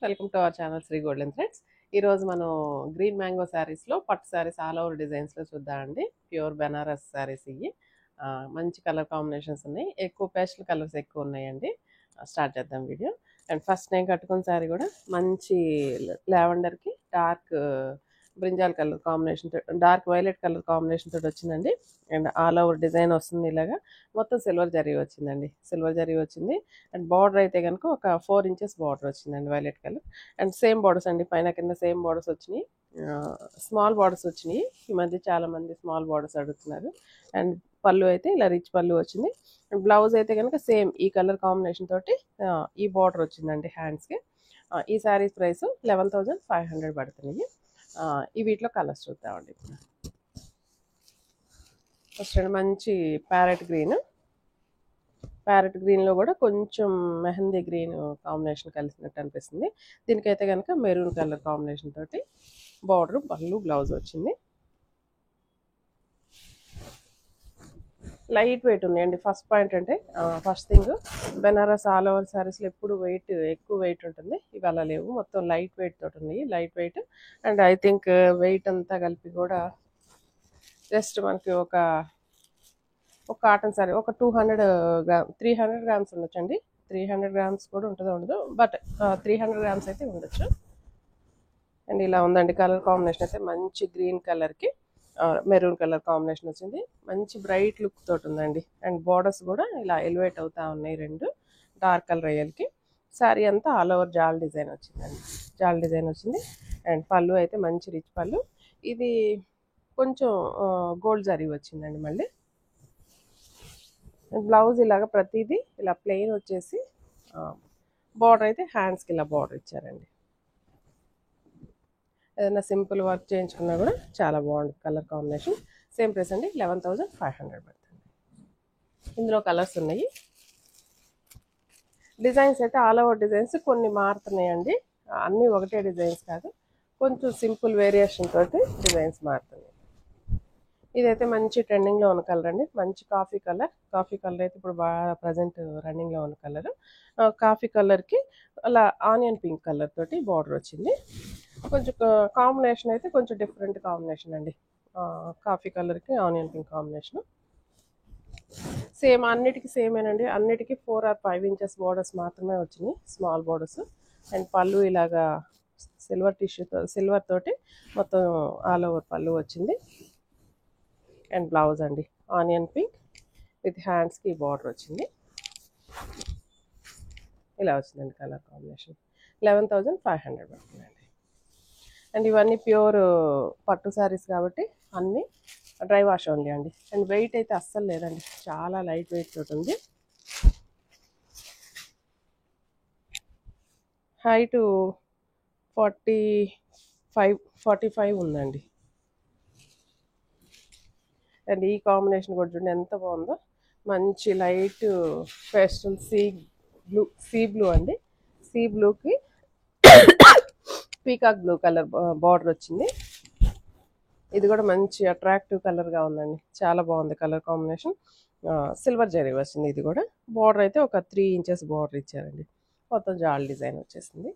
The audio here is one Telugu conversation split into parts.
Welcome to our channel Shri golden threads. ఈరోజు మనం గ్రీన్ మ్యాంగో శారీస్లో పట్టు శారీస్ ఆల్ ఓవర్ డిజైన్స్లో చూద్దామండి. ప్యూర్ బెనారస్ శారీస్ ఇవి. మంచి కలర్ కాంబినేషన్స్ ఉన్నాయి, ఎక్కువ పేస్టల్ కలర్స్ ఎక్కువ ఉన్నాయండి. స్టార్ట్ చేద్దాం వీడియో. అండ్ ఫస్ట్ నేను కట్టుకున్న శారీ కూడా మంచి లావెండర్కి dark brinjal colour combination, dark violet colour combination తోటి వచ్చిందండి. అండ్ ఆల్ ఓవర్ డిజైన్ వస్తుంది ఇలాగా. మొత్తం సిల్వర్ జరీ వచ్చిందండి, సిల్వర్ జరీ వచ్చింది. అండ్ బార్డర్ అయితే కనుక ఒక 4 ఇంచెస్ బార్డర్ వచ్చిందండి, violet colour. And same borders అండి, పైన కింద సేమ్ బార్డర్స్ వచ్చినాయి. స్మాల్ బార్డర్స్ వచ్చినాయి. ఈ మధ్య చాలా మంది స్మాల్ బార్డర్స్ అడుగుతున్నారు. అండ్ పళ్ళు అయితే ఇలా రిచ్ పళ్ళు వచ్చింది. అండ్ బ్లౌజ్ అయితే కనుక సేమ్ ఈ కలర్ కాంబినేషన్ తోటి ఈ బార్డర్ వచ్చిందండి హ్యాండ్స్కి. ఈ శారీస్ ప్రైస్ 11,500 పడుతున్నాయి. ఈ వీటిలో కలర్స్ చూద్దామండి. ఫస్ట్ మంచి ప్యారెట్ గ్రీన్లో కూడా కొంచెం మెహందీ గ్రీన్ కాంబినేషన్ కలిసినట్టు అనిపిస్తుంది. దీనికైతే కనుక మెరూన్ కలర్ కాంబినేషన్ తోటి బార్డర్, పళ్ళు, బ్లౌజ్ వచ్చింది. లైట్ వెయిట్ ఉన్నాయండి. ఫస్ట్ పాయింట్ అంటే first thing, Benaras all over శారీస్లో ఎప్పుడు ఎక్కువ వెయిట్ ఉంటుంది. ఇవి అలా లేవు, మొత్తం లైట్ వెయిట్ తోటి ఉన్నాయి. Light weight and I think weight అంతా కలిపి కూడా జస్ట్ మనకి ఒక కాటన్ శారీ ఒక 300 గ్రామ్స్ ఉండొచ్చండి. 300 గ్రామ్స్ కూడా ఉండదు, బట్ 300 గ్రామ్స్ అయితే ఉండొచ్చు. అండ్ ఇలా ఉందండి కలర్ కాంబినేషన్ అయితే. మంచి గ్రీన్ కలర్కి మెరూన్ కలర్ కాంబినేషన్ వచ్చింది. మంచి బ్రైట్ లుక్ తోటి ఉందండి. అండ్ బార్డర్స్ కూడా ఇలా ఎలివేట్ అవుతా ఉన్నాయి, రెండు డార్క్ కలర్ అయ్యలకి. శారీ అంతా ఆల్ ఓవర్ జాల్ డిజైన్ వచ్చిందండి, జాల్ డిజైన్ వచ్చింది. అండ్ పళ్ళు అయితే మంచి రిచ్ పళ్ళు. ఇది కొంచెం గోల్డ్ జరీ వచ్చిందండి. మళ్ళీ బ్లౌజ్ ఇలాగ ప్రతిదీ ఇలా ప్లెయిన్ వచ్చేసి, బార్డర్ అయితే హ్యాండ్స్కి ఇలా బార్డర్ ఇచ్చారండి. ఏదైనా సింపుల్ వర్క్ చేయించుకున్నా కూడా చాలా బాగుంది కలర్ కాంబినేషన్. సేమ్ ప్రైస్ అండి, 11,500 పడుతుంది. ఇందులో కలర్స్ ఉన్నాయి. డిజైన్స్ అయితే ఆల్ ఓవర్ డిజైన్స్ కొన్ని మారుతున్నాయండి, అన్నీ ఒకటే డిజైన్స్ కాదు, కొంచెం సింపుల్ వేరియేషన్ తోటి డిజైన్స్ మారుతున్నాయి. ఇదైతే మంచి ట్రెండింగ్లో ఉన్న కలర్ అండి, మంచి కాఫీ కలర్ అయితే ఇప్పుడు బాగా ప్రజెంట్ రన్నింగ్లో ఉన్న కలర్. కాఫీ కలర్కి అలా ఆనియన్ పింక్ కలర్ తోటి బార్డర్ వచ్చింది. కొంచెం కాంబినేషన్ అయితే కొంచెం డిఫరెంట్ కాంబినేషన్ అండి. కాఫీ కలర్కి ఆనియన్ పింక్ కాంబినేషన్. సేమ్ అన్నిటికీ సేమేనండి, అన్నిటికీ 4 or 5 ఇంచెస్ బార్డర్స్ మాత్రమే వచ్చినాయి, స్మాల్ బార్డర్స్. అండ్ పళ్ళు ఇలాగా సిల్వర్ తోటి మొత్తం ఆల్ ఓవర్ పళ్ళు వచ్చింది. అండ్ బ్లౌజ్ అండి ఆనియన్ పింక్ విత్ హ్యాండ్స్కి బార్డర్ వచ్చింది. ఇలా వచ్చిందండి కలర్ కాంబినేషన్. 11,500 పడుతుందండి. అండ్ ఇవన్నీ ప్యూర్ పట్టు శారీస్ కాబట్టి అన్నీ డ్రై వాష్ ఓన్లీ అండి. అండ్ వెయిట్ అయితే అస్సలు లేదండి, చాలా లైట్ వెయిట్ తోటి ఉంది. హైట్ 45 ఉందండి. అండ్ ఈ కాంబినేషన్ కూడా చూడండి ఎంత బాగుందో. మంచి లైట్ పేస్టల్ సీ బ్లూ అండి. సీ బ్లూకి పీకాక్ బ్లూ కలర్ బార్డర్ వచ్చింది. ఇది కూడా మంచి అట్రాక్టివ్ కలర్గా ఉందండి, చాలా బాగుంది కలర్ కాంబినేషన్. సిల్వర్ జరీ వచ్చింది. ఇది కూడా బార్డర్ అయితే ఒక 3 ఇంచెస్ బార్డర్ ఇచ్చారండి. మొత్తం జాల్ డిజైన్ వచ్చేసింది.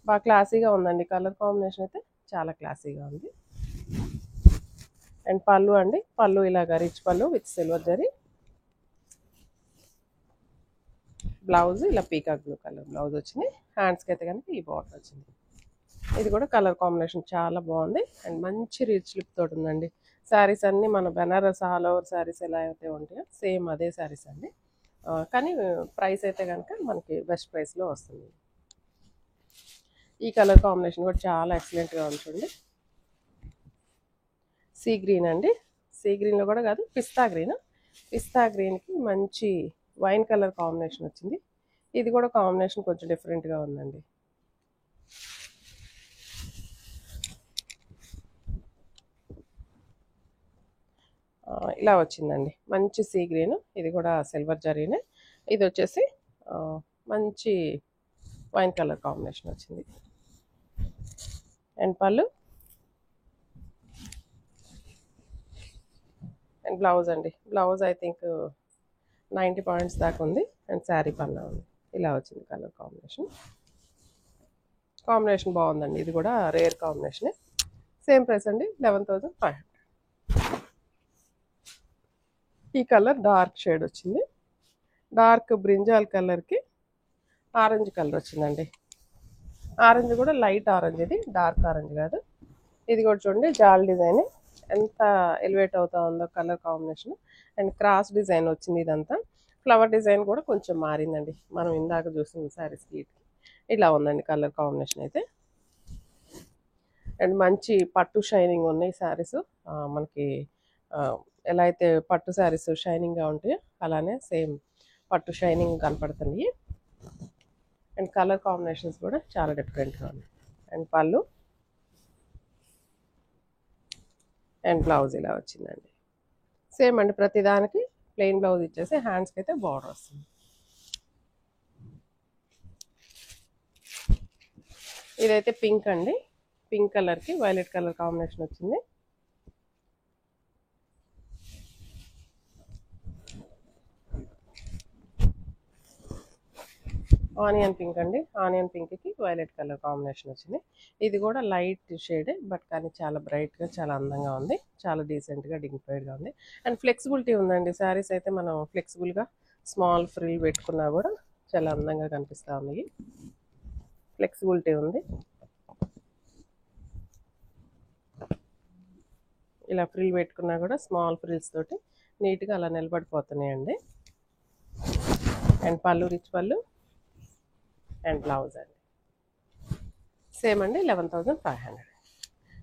బాగా క్లాసీగా ఉందండి, కలర్ కాంబినేషన్ అయితే చాలా క్లాసీగా ఉంది. అండ్ పళ్ళు అండి, పళ్ళు ఇలాగా రిచ్ పళ్ళు విత్ సిల్వర్ జరీ. బ్లౌజ్ ఇలా పీకాక్ బ్లూ కలర్ బ్లౌజ్ వచ్చింది. హ్యాండ్స్కి అయితే కనుక ఈ బార్డర్ వచ్చింది. ఇది కూడా కలర్ కాంబినేషన్ చాలా బాగుంది. అండ్ మంచి రిచ్ లుక్ తోటి ఉందండి. శారీస్ అన్నీ మన బెనారస్ ఆల్ ఓవర్ శారీస్ ఎలా అయితే ఉంటాయో సేమ్ అదే శారీస్ అండి. కానీ ప్రైస్ అయితే కనుక మనకి బెస్ట్ ప్రైస్లో వస్తుంది. ఈ కలర్ కాంబినేషన్ కూడా చాలా ఎక్సలెంట్గా ఉంది చూడండి. సీ గ్రీన్ అండి, సీ గ్రీన్లో కూడా కాదు, పిస్తా గ్రీన్కి మంచి వైన్ కలర్ కాంబినేషన్ వచ్చింది. ఇది కూడా కాంబినేషన్ కొంచెం డిఫరెంట్గా ఉందండి. ఇలా వచ్చిందండి మంచి సీ గ్రీన్. ఇది కూడా సిల్వర్ జరీనే. ఇది వచ్చేసి మంచి వైన్ కలర్ కాంబినేషన్ వచ్చింది. అండ్ పళ్ళు అండ్ బ్లౌజ్ అండి. బ్లౌజ్ ఐ థింక్ 90 పాయింట్స్ దాకా ఉంది. అండ్ శారీ పన్నా ఉంది. ఇలా వచ్చింది కలర్ కాంబినేషన్ బాగుందండి. ఇది కూడా రేర్ కాంబినేషనే. సేమ్ ప్రైస్ అండి, 11,500. ఈ కలర్ డార్క్ షేడ్ వచ్చింది. డార్క్ బ్రింజాల్ కలర్కి ఆరెంజ్ కలర్ వచ్చిందండి. ఆరెంజ్ కూడా లైట్ ఆరెంజ్, ఇది డార్క్ ఆరెంజ్ కాదు. ఇది కూడా చూడండి జాల్ డిజైన్ ఎంత ఎలివేట్ అవుతా ఉందో colour combination. And cross design వచ్చింది. ఇదంతా ఫ్లవర్ డిజైన్ కూడా కొంచెం మారిందండి మనం ఇందాక చూసిన శారీస్కి. ఇలా ఉందండి కలర్ కాంబినేషన్ అయితే. అండ్ మంచి పట్టు షైనింగ్ ఉన్నాయి శారీస్. మనకి ఎలా అయితే పట్టు శారీస్ షైనింగ్గా ఉంటాయో అలానే సేమ్ పట్టు షైనింగ్ కనపడుతుంది. అండ్ కలర్ కాంబినేషన్స్ కూడా చాలా డిఫరెంట్గా ఉన్నాయి. అండ్ పళ్ళు అండ్ బ్లౌజ్ ఇలా వచ్చిందండి. సేమ్ అండి, ప్రతిదానికి ప్లెయిన్ బ్లౌజ్ ఇచ్చేసి హ్యాండ్స్కి అయితే బార్డర్ వస్తుంది. ఇదైతే పింక్ అండి. పింక్ కలర్కి వైలెట్ కలర్ కాంబినేషన్ వచ్చింది. ఆనియన్ పింక్ అండి. ఆనియన్ పింక్కి వైలెట్ కలర్ కాంబినేషన్ వచ్చింది. ఇది కూడా లైట్ షేడే, బట్ కానీ చాలా బ్రైట్గా చాలా అందంగా ఉంది. చాలా డీసెంట్గా డిగ్నిఫైడ్గా ఉంది. అండ్ ఫ్లెక్సిబిలిటీ ఉందండి. శారీస్ అయితే మనం ఫ్లెక్సిబుల్గా స్మాల్ ఫ్రిల్ పెట్టుకున్నా కూడా చాలా అందంగా కనిపిస్తూ ఉన్నాయి. ఫ్లెక్సిబిలిటీ ఉంది. ఇలా ఫ్రిల్ పెట్టుకున్నా కూడా స్మాల్ ఫ్రిల్స్ తోటి నీట్గా అలా నిలబడిపోతున్నాయండి. అండ్ పళ్ళు రిచ్ పళ్ళు అండ్ బ్లౌజ్ అండి. సేమ్ అండి, 11,500.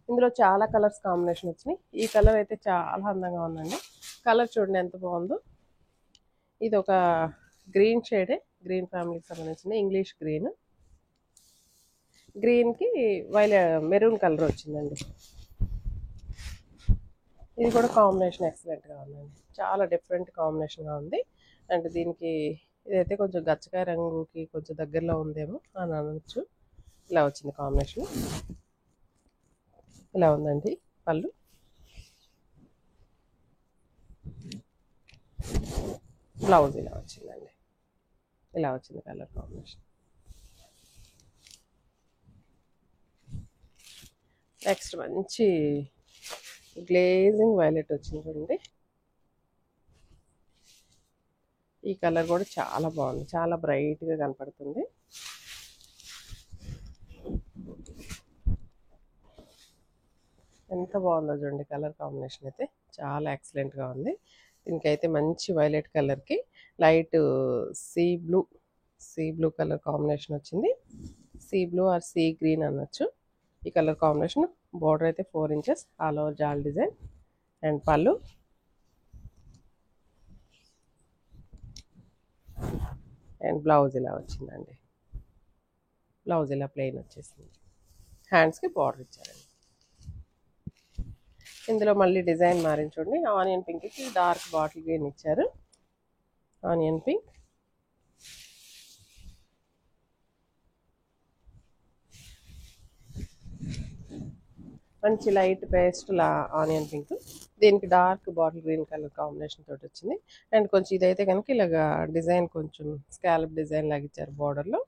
ఇందులో చాలా కలర్స్ కాంబినేషన్ వచ్చినాయి. ఈ కలర్ అయితే చాలా అందంగా ఉందండి. కలర్ చూడండి ఎంత బాగుందో. ఇది ఒక గ్రీన్ షేడే, గ్రీన్ ఫ్యామిలీకి సంబంధించిన ఇంగ్లీష్ గ్రీన్. గ్రీన్కి మెరూన్ కలర్ వచ్చిందండి. ఇది కూడా కాంబినేషన్ ఎక్సలెంట్గా ఉందండి. చాలా డిఫరెంట్ కాంబినేషన్గా ఉంది. అండ్ దీనికి ఇదైతే కొంచెం గచ్చకాయ రంగుకి కొంచెం దగ్గరలో ఉందేమో అని అనొచ్చు. ఇలా వచ్చింది కాంబినేషన్. ఇలా ఉందండి పళ్ళు. బ్లౌజ్ ఇలా వచ్చిందండి. ఇలా వచ్చింది కలర్ కాంబినేషన్. నెక్స్ట్ మంచి గ్లేజింగ్ వైలెట్ వచ్చింది చూడండి. ఈ కలర్ కూడా చాలా బాగుంది. చాలా బ్రైట్గా కనపడుతుంది. ఎంత బాగుందో చూడండి కలర్ కాంబినేషన్ అయితే చాలా ఎక్సలెంట్గా ఉంది. దీనికైతే మంచి వైలెట్ కలర్కి light sea blue colour combination వచ్చింది. Sea blue or sea green అనొచ్చు. ఈ కలర్ కాంబినేషన్. బార్డర్ అయితే 4 ఇంచెస్ ఆల్ ఓవర్ జాల్ design. And pallu and blouse ఇలా వచ్చిందండి. బ్లౌజ్ ఇలా ప్లెయిన్ వచ్చేసింది. హ్యాండ్స్కి బార్డర్ ఇచ్చారండి. ఇందులో మళ్ళీ డిజైన్ మారింది చూడండి. ఆనియన్ పింక్కి డార్క్ బాటిల్ గ్రీన్ ఇచ్చారు. ఆనియన్ పింక్, మంచి లైట్ పేస్ట్ ఆనియన్ పింక్. దీనికి dark bottle green colour combination తోటి వచ్చింది. అండ్ కొంచెం ఇదైతే కనుక ఇలాగా డిజైన్ కొంచెం స్కాలప్ డిజైన్ లాగా ఇచ్చారు బార్డర్లో.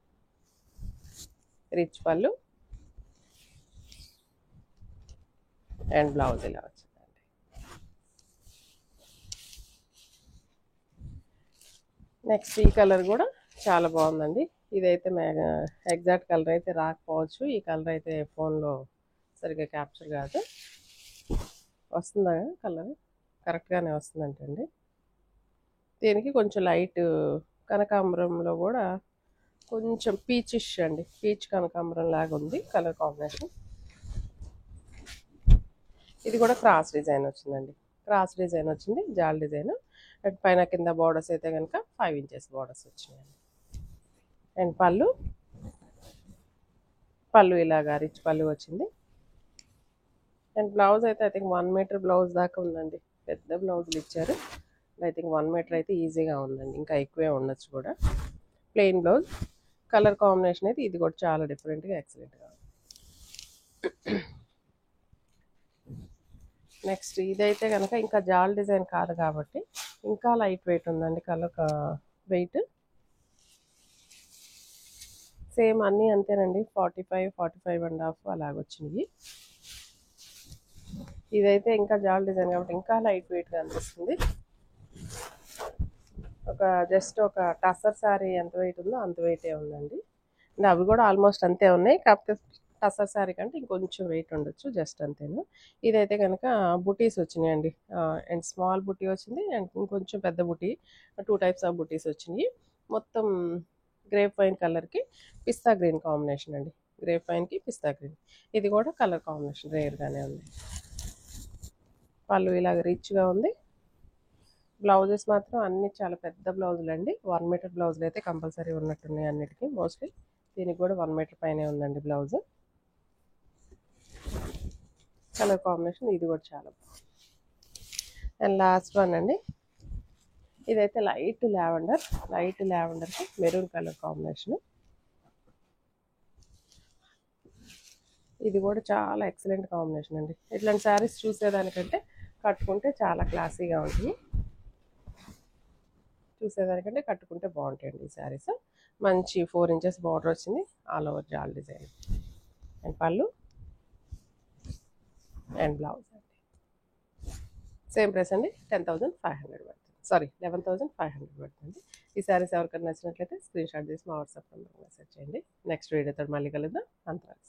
రిచ్ పళ్ళు అండ్ బ్లౌజ్ ఇలా వచ్చిందండి. నెక్స్ట్ ఈ కలర్ కూడా చాలా బాగుందండి. ఇదైతే ఎగ్జాక్ట్ కలర్ అయితే రాకపోవచ్చు. ఈ కలర్ అయితే ఫోన్లో సరిగ్గా క్యాప్చర్ కాదు. వస్తుందా కలర్? కరెక్ట్గానే వస్తుందంటండి. దీనికి కొంచెం లైట్ కనకాంబరంలో కూడా కొంచెం పీచిష్ అండి, పీచ్ కనకాంబరం లాగా ఉంది కలర్ కాంబినేషన్. ఇది కూడా క్రాస్ డిజైన్ వచ్చిందండి. క్రాస్ డిజైన్ వచ్చింది, జాల్ డిజైన్. అండ్ పైన కింద బార్డర్స్ అయితే కనుక 5 ఇంచెస్ బార్డర్స్ వచ్చినాయండి. అండ్ పళ్ళు ఇలాగా రిచ్ పళ్ళు వచ్చింది. అండ్ బ్లౌజ్ అయితే ఐ థింక్ 1 మీటర్ బ్లౌజ్ దాకా ఉందండి. పెద్ద బ్లౌజులు ఇచ్చారు. ఐ థింక్ 1 మీటర్ అయితే ఈజీగా ఉందండి, ఇంకా ఎక్కువే ఉండొచ్చు కూడా. Plain blouse. కలర్ కాంబినేషన్ అయితే ఇది కూడా చాలా డిఫరెంట్గా ఎక్సలెంట్గా ఉంది. నెక్స్ట్ ఇదైతే కనుక ఇంకా జాల్ డిజైన్ కాదు కాబట్టి ఇంకా లైట్ వెయిట్ ఉందండి. కలర్ వెయిట్ సేమ్ అన్నీ అంతేనండి. 45 అలాగొచ్చినాయి. ఇదైతే ఇంకా జాల్ డిజైన్ కాబట్టి ఇంకా లైట్ వెయిట్గా అనిపిస్తుంది. జస్ట్ ఒక టస్సర్ శారీ ఎంత వెయిట్ ఉందో అంత వెయిటే ఉందండి. అంటే అవి కూడా ఆల్మోస్ట్ అంతే ఉన్నాయి. కాకపోతే టస్సర్ శారీ కంటే ఇంకొంచెం వెయిట్ ఉండొచ్చు, జస్ట్ అంతేను. ఇదైతే కనుక బుటీస్ వచ్చినాయండి. అండ్ స్మాల్ బుటీ వచ్చింది అండ్ ఇంకొంచెం పెద్ద బుటీ, 2 టైప్స్ ఆఫ్ బుటీస్ వచ్చినాయి. మొత్తం గ్రేప్ వైన్ కలర్కి పిస్తా గ్రీన్ కాంబినేషన్ అండి. గ్రేప్ వైన్కి పిస్తా గ్రీన్. ఇది కూడా కలర్ కాంబినేషన్ రేర్గానే ఉంది. పళ్ళు ఇలాగ రిచ్గా ఉంది. బ్లౌజెస్ మాత్రం అన్ని చాలా పెద్ద బ్లౌజులు అండి. 1 మీటర్ బ్లౌజులు అయితే కంపల్సరీ ఉన్నట్టున్నాయి అన్నిటికీ. మోస్ట్లీ దీనికి కూడా 1 మీటర్ పైనే ఉందండి బ్లౌజ్. కలర్ కాంబినేషన్ ఇది కూడా చాలా బాగుంది. అండ్ లాస్ట్ వన్ అండి. ఇదైతే లైట్ లావెండర్కి మెరూన్ కలర్ కాంబినేషన్. ఇది కూడా చాలా ఎక్సలెంట్ కాంబినేషన్ అండి. ఇట్లాంటి శారీస్ చూసేదానికంటే కట్టుకుంటే చాలా క్లాసీగా ఉంటుంది. చూసేదానికంటే కట్టుకుంటే బాగుంటాయండి ఈ శారీస్. మంచి 4 ఇంచెస్ బార్డర్ వచ్చింది, ఆల్ ఓవర్ జాల్ design. And pallu and blouse అండి. సేమ్ ప్రైస్ అండి. 10,500 పడుతుంది. సారీ 11,500 పడుతుంది. ఈ శారీస్ ఎవరికైనా నచ్చినట్లయితే స్క్రీన్ షాట్ చేసి మా వాట్సాప్ నెంబర్కి మెసేజ్ చేయండి. నెక్స్ట్ వీడియోతో మళ్ళీ కలుద్దాం. అంతవరకు